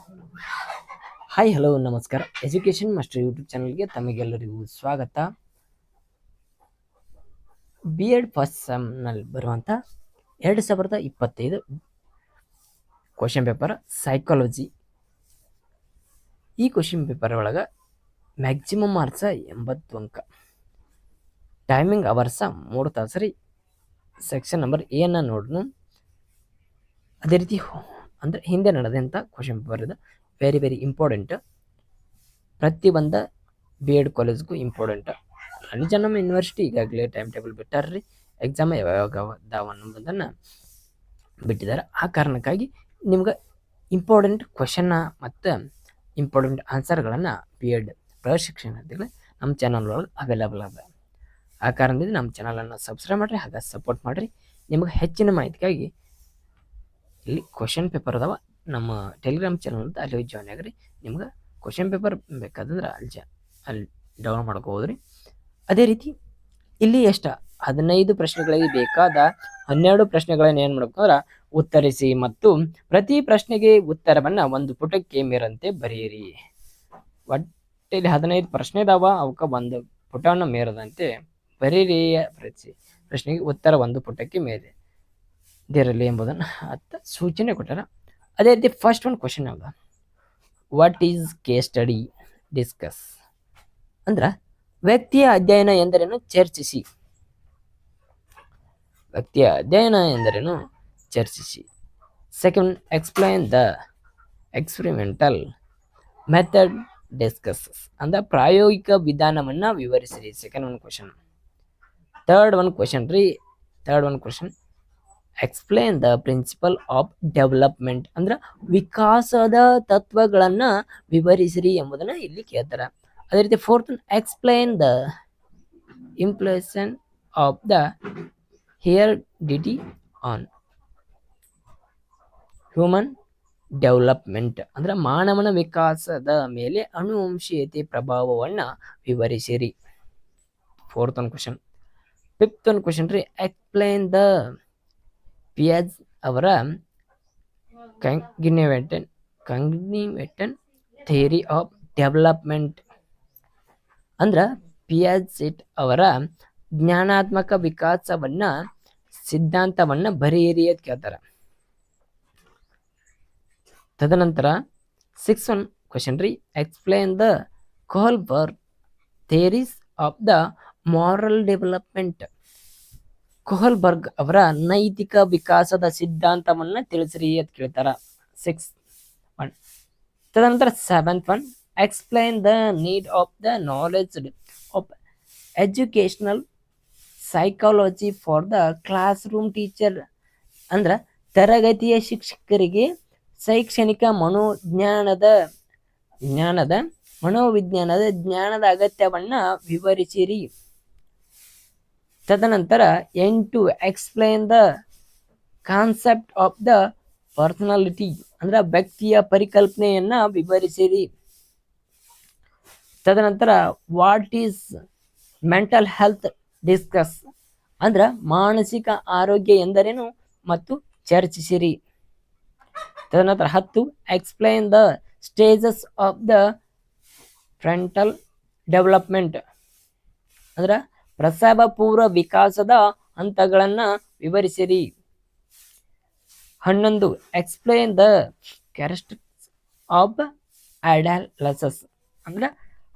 Hi hello ನಮಸ್ಕಾರ. Education master YouTube ಚಾನಲ್ಗೆ ತಮಗೆಲ್ಲರಿಗೂ ಸ್ವಾಗತ. ಬಿ ಎಡ್ ಫಸ್ಟ್ ಸೆಮ್ನಲ್ಲಿ ಬರುವಂಥ 2025 ಕ್ವಶನ್ ಪೇಪರ್ ಸೈಕಾಲಜಿ. ಈ ಕ್ವಶನ್ ಪೇಪರ್ ಒಳಗೆ ಮ್ಯಾಕ್ಸಿಮಮ್ ಮಾರ್ಕ್ಸ 80 ಅಂಕ, ಟೈಮಿಂಗ್ ಅವರ್ಸ 3 ತಾಸು ರೀ. ಸೆಕ್ಷನ್ ನಂಬರ್ ಏನ ನೋಡ್ನು. ಅದೇ ರೀತಿ ಅಂದರೆ ಹಿಂದೆ ನಡೆದಂಥ ಕ್ವಶನ್ ಪೇಪರ್ ಇದು ವೆರಿ ಇಂಪಾರ್ಟೆಂಟ್. ಪ್ರತಿಯೊಂದು B Ed ಕಾಲೇಜ್ಗೂ important. Rani Chennamma university ಈಗಾಗಲೇ ಟೈಮ್ ಟೇಬಲ್ ಬಿಟ್ಟಾರ್ರಿ, ಎಕ್ಸಾಮ್ ಯಾವಾಗ ಅದಾವ ಅನ್ನೋದನ್ನು ಬಿಟ್ಟಿದ್ದಾರೆ. ಆ ಕಾರಣಕ್ಕಾಗಿ ನಿಮ್ಗೆ ಇಂಪಾರ್ಟೆಂಟ್ ಕ್ವಶನ್ನ ಮತ್ತು ಇಂಪಾರ್ಟೆಂಟ್ ಆನ್ಸರ್ಗಳನ್ನು ಬಿ ಎಡ್ ಪ್ರಶಿಕ್ಷಣಾರ್ಥಿಗಳು ನಮ್ಮ ಚಾನಲ್ ಒಳಗೆ ಅವೈಲೇಬಲ್ ಅದ. ಆ ಕಾರಣದಿಂದ ನಮ್ಮ ಚಾನಲನ್ನು ಸಬ್ಸ್ಕ್ರೈಬ್ ಮಾಡಿರಿ, ಹಾಗೆ ಸಪೋರ್ಟ್ ಮಾಡಿರಿ. ನಿಮಗೆ ಹೆಚ್ಚಿನ ಮಾಹಿತಿಗಾಗಿ ಇಲ್ಲಿ ಕ್ವಶನ್ ಪೇಪರ್ ಅದಾವ ನಮ್ಮ ಟೆಲಿಗ್ರಾಮ್ ಚಾನಲ್ ಅಂತ, ಅಲ್ಲಿ ಜಾಯ್ನ್ ಆಗಿರಿ. ನಿಮ್ಗೆ ಕ್ವಶನ್ ಪೇಪರ್ ಬೇಕಾದಂದ್ರೆ ಅಲ್ಲಿ ಡೌನ್ಲೋಡ್ ಮಾಡ್ಕೋಬೋದ್ರಿ. ಅದೇ ರೀತಿ ಇಲ್ಲಿ 15 ಪ್ರಶ್ನೆಗಳಿಗೆ ಬೇಕಾದ 12 ಪ್ರಶ್ನೆಗಳನ್ನು ಏನು ಮಾಡ್ಬೇಕಂದ್ರೆ ಉತ್ತರಿಸಿ ಮತ್ತು ಪ್ರತಿ ಪ್ರಶ್ನೆಗೆ ಉತ್ತರವನ್ನು ಒಂದು ಪುಟಕ್ಕೆ ಮೇರಂತೆ ಬರೆಯಿರಿ. ಒಟ್ಟಿಲ್ಲಿ 15 ಪ್ರಶ್ನೆ ಇದಾವ, ಅವಕ್ಕೆ ಒಂದು ಪುಟವನ್ನು ಮೇರದಂತೆ ಬರೀರಿ. ಪ್ರಶ್ನೆಗೆ ಉತ್ತರ ಒಂದು ಪುಟಕ್ಕೆ ಮೇರೆ ಇದಿರಲಿ ಎಂಬುದನ್ನು ಸೂಚನೆ ಕೊಟ್ಟಾರ. ಅದೇ ರೀತಿ ಫಸ್ಟ್ ಒಂದು ಕ್ವಶನ್ ಯಾವ್ದು, what is case study? Discuss ಅಂದ್ರೆ ವ್ಯಕ್ತಿಯ ಅಧ್ಯಯನ ಎಂದರೇನು? ಚರ್ಚಿಸಿ. ವ್ಯಕ್ತಿಯ ಅಧ್ಯಯನ ಎಂದರೇನು? ಚರ್ಚಿಸಿ. Second, explain the experimental method. Discusses ಅಂದ್ರೆ ಪ್ರಾಯೋಗಿಕ ವಿಧಾನವನ್ನು ವಿವರಿಸಿರಿ. ಸೆಕೆಂಡ್ ಒಂದು ಕ್ವಶನ್. ಥರ್ಡ್ ಒಂದು question explain the principle of development ಅಂದ್ರೆ ವಿಕಾಸದ ತತ್ವಗಳನ್ನು ವಿವರಿಸಿರಿ ಎಂಬುದನ್ನು ಇಲ್ಲಿ ಕೇಳ್ತಾರೆ. ಅದೇ ರೀತಿ fourth, explain the implication of the heredity on human development ಅಂದ್ರೆ ಮಾನವನ ವಿಕಾಸದ ಮೇಲೆ ಅನುವಂಶೀಯತೆ ಪ್ರಭಾವವನ್ನು ವಿವರಿಸಿರಿ. ಫೋರ್ತ್ ಒಂದು ಕ್ವಶನ್. ಫಿಫ್ತ್ ಒಂದು ಕ್ವಶನ್ ರೀ, ಎಕ್ಸ್ಪ್ಲೇನ್ ದ ಪಿಯಾಜ್ ಅವರ ಕಾಗ್ನಿಟಿವ್ ಥಿಯರಿ ಆಫ್ ಡೆವಲಪ್ಮೆಂಟ್ ಅಂದ್ರೆ ಪಿಯಾಜೆಟ್ ಅವರ ಜ್ಞಾನಾತ್ಮಕ ವಿಕಾಸವನ್ನ ಸಿದ್ಧಾಂತವನ್ನ ಬರೆಯಿರಿ ಅಂತ ಕೇಳ್ತಾರೆ. ತದನಂತರ 6 ಒಂದು ಕ್ವಶನ್ ರೀ, explain the Kohlberg theories of the moral development. Kohlberg ಅವರ ನೈತಿಕ ವಿಕಾಸದ ಸಿದ್ಧಾಂತವನ್ನ ತಿಳಿಸ್ರಿ ಅಂತ ಕೇಳ್ತಾರ. 6 1. ತದನಂತರ 7th one, explain the need of the knowledge of educational psychology for the class room teacher ಅಂದ್ರೆ ತರಗತಿಯ ಶಿಕ್ಷಕರಿಗೆ ಶೈಕ್ಷಣಿಕ ಮನೋವಿಜ್ಞಾನದ ಜ್ಞಾನದ ಅಗತ್ಯವನ್ನ ವಿವರಿಸಿರಿ. ತದನಂತರ 8 explain the concept of the personality ಅಂದ್ರೆ ವ್ಯಕ್ತಿಯ ಪರಿಕಲ್ಪನೆಯನ್ನ ವಿವರಿಸಿರಿ. ತದನಂತರ what is mental health? Discuss ಅಂದ್ರೆ ಮಾನಸಿಕ ಆರೋಗ್ಯ ಎಂದರೇನು ಮತ್ತು ಚರ್ಚಿಸಿರಿ. ತದನಂತರ 10 explain the stages of the frontal development ಅಂದ್ರೆ ಪ್ರಸವ ಪೂರ್ವ ವಿಕಾಸದ ಹಂತಗಳನ್ನ ವಿವರಿಸಿರಿ. 11 explain the characteristics of adolescence ಅಂದ್ರೆ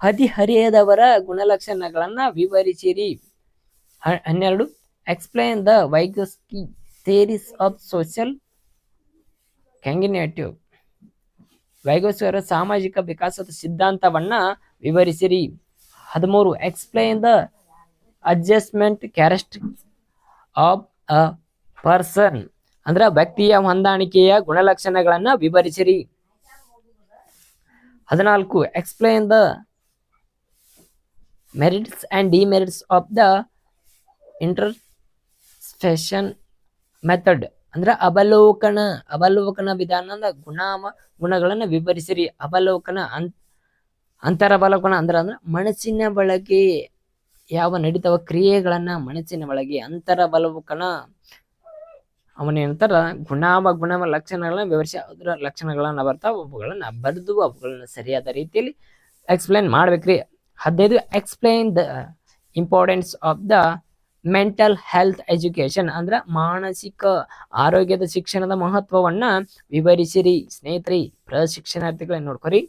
ಹದಿಹರೆಯದವರ ಗುಣಲಕ್ಷಣಗಳನ್ನ ವಿವರಿಸಿರಿ. 12 explain the Vygotsky theories of social cognitive. Vygotsky ಅವರ ಸಾಮಾಜಿಕ ವಿಕಾಸದ ಸಿದ್ಧಾಂತವನ್ನ ವಿವರಿಸಿರಿ. 13 explain the adjustment characteristics of a person ಅಂದ್ರೆ ವ್ಯಕ್ತಿಯ ಹೊಂದಾಣಿಕೆಯ ಗುಣಲಕ್ಷಣಗಳನ್ನ ವಿವರಿಸಿರಿ. 14 explain the merits and demerits of the interpretation method ಅಂದ್ರೆ ಅವಲೋಕನ ವಿಧಾನದ ಗುಣಗಳನ್ನು ವಿವರಿಸಿರಿ. ಅವಲೋಕನ ಅಂತರವಲೋಕನ ಅಂದ್ರೆ ಮನಸ್ಸಿನ ಒಳಗೆ ಯಾವ ನಡೀತಾವ ಕ್ರಿಯೆಗಳನ್ನ ಮನಸ್ಸಿನ ಒಳಗೆ ಅಂತರವಲೋಕನ ಅವನೇನಂತಾರ ಗುಣ ಲಕ್ಷಣಗಳನ್ನ ವಿವರಿಸಿ ಅದರ ಲಕ್ಷಣಗಳನ್ನ ಬರ್ತಾವ, ಅವುಗಳನ್ನ ಬರೆದು ಅವುಗಳನ್ನ ಸರಿಯಾದ ರೀತಿಯಲ್ಲಿ ಎಕ್ಸ್ಪ್ಲೈನ್ ಮಾಡ್ಬೇಕ್ರಿ. 15 explain the importance of the mental health education ಅಂದ್ರ ಮಾನಸಿಕ ಆರೋಗ್ಯದ ಶಿಕ್ಷಣದ ಮಹತ್ವವನ್ನ ವಿವರಿಸಿರಿ. ಸ್ನೇಹಿತರಿ, ಪ್ರಶಿಕ್ಷಣಾರ್ಥಿಗಳನ್ನ ನೋಡ್ಕೊರಿ.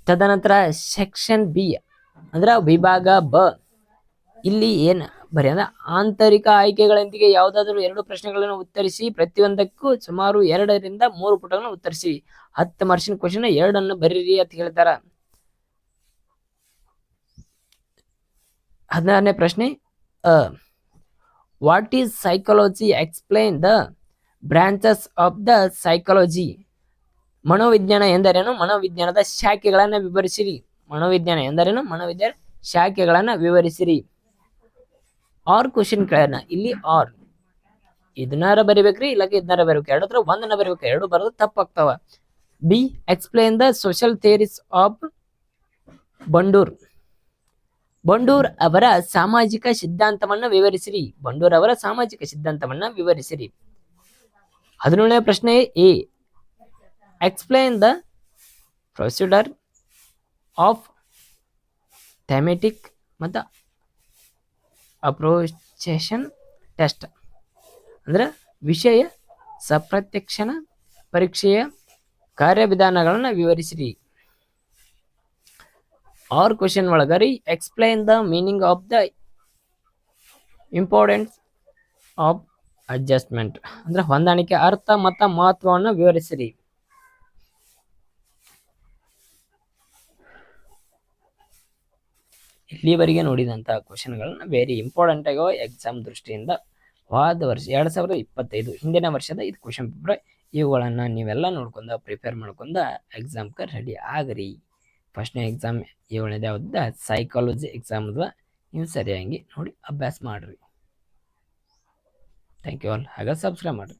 ತದನಂತರ ಸೆಕ್ಷನ್ ಬಿ ಅಂದ್ರ ವಿಭಾಗ ಬ, ಇಲ್ಲಿ ಏನ್ ಬರೀ ಅಂದ್ರೆ ಆಂತರಿಕ ಆಯ್ಕೆಗಳೊಂದಿಗೆ ಯಾವುದಾದ್ರೂ 2 ಪ್ರಶ್ನೆಗಳನ್ನು ಉತ್ತರಿಸಿ, ಪ್ರತಿಯೊಂದಕ್ಕೂ ಸುಮಾರು 2 ರಿಂದ 3 ಪುಟಗಳನ್ನು ಉತ್ತರಿಸಿ. 10 ಮಾರ್ಕ್ಸಿನ ಕ್ವಶನ್ 2 ಬರೀರಿ ಅಂತ ಹೇಳ್ತಾರ. 16ನೇ ಪ್ರಶ್ನೆ, what is psychology, explain the branches of the psychology. ಮನೋವಿಜ್ಞಾನ ಎಂದರೇನು, ಮನೋವಿಜ್ಞಾನದ ಶಾಖೆಗಳನ್ನ ವಿವರಿಸಿರಿ. ಮನೋವಿಜ್ಞಾನ ಎಂದರೇನು, ಮನೋವಿಜ್ಞಾನ ಶಾಖೆಗಳನ್ನ ವಿವರಿಸಿರಿ. ಆರ್ ಕ್ವಶನ್ ಕೇಳೋಣ. ಇಲ್ಲಿ ಆರ್ ಇದನ್ನಾರ ಬರಿಬೇಕ್ರಿ, ಇಲ್ಲ ಇದನ್ನಾರ ಬರಿಬೇಕು. 2 ಹತ್ರ 1 ಬರಿಬೇಕು. 2 ಬರೋದು ತಪ್ಪಾಗ್ತಾವ. B explain the social theories of Bandura. Bandura ಅವರ ಸಾಮಾಜಿಕ ಸಿದ್ಧಾಂತವನ್ನ ವಿವರಿಸಿರಿ. ಬಂಡೂರ್ ಅವರ ಸಾಮಾಜಿಕ ಸಿದ್ಧಾಂತವನ್ನ ವಿವರಿಸಿರಿ. 17ನೇ ಪ್ರಶ್ನೆ, A explain the procedure of thematic ಮತ್ತು ಅಪ್ರೋಚೇಷನ್ ಟೆಸ್ಟ್ ಅಂದ್ರೆ ವಿಷಯ ಸಪ್ರತ್ಯಕ್ಷಣ ಪರೀಕ್ಷೆಯ ಕಾರ್ಯವಿಧಾನಗಳನ್ನ ವಿವರಿಸಿರಿ. ಆರ್ ಕ್ವಶನ್ ಒಳಗರಿ explain the meaning of the importance of adjustment ಅಂದ್ರೆ ಹೊಂದಾಣಿಕೆ ಅರ್ಥ ಮತ್ತು ಮಹತ್ವವನ್ನು ವಿವರಿಸಿರಿ. ಇಲ್ಲಿವರೆಗೆ ನೋಡಿದಂತಹ ಕ್ವಶನ್ಗಳನ್ನ ವೆರಿ ಇಂಪಾರ್ಟೆಂಟ್ ಆಗೋ ಎಕ್ಸಾಮ್ ದೃಷ್ಟಿಯಿಂದ ಹೋದ ವರ್ಷ 2025 ಹಿಂದಿನ ವರ್ಷದ ಇದು ಕ್ವಶನ್ ಪೇಪರ್. ಇವುಗಳನ್ನ ನೀವೆಲ್ಲ ನೋಡ್ಕೊಂಡ ಪ್ರಿಪೇರ್ ಮಾಡ್ಕೊಂಡ ಎಕ್ಸಾಮ್ಗೆ ರೆಡಿ ಆಗ್ರಿ. ಫಸ್ಟ್ನೇ ಎಕ್ಸಾಮ್ 7ನೇದು ಯಾವ್ದು, ಸೈಕಾಲಜಿ ಎಕ್ಸಾಮ್ ಅದ. ನೀವು ಸರಿಯಾಗಿ ನೋಡಿ ಅಭ್ಯಾಸ ಮಾಡ್ರಿ. Thank you all. ಹಾಗೆ ಸಬ್ಸ್ಕ್ರೈಬ್ ಮಾಡ್ರಿ.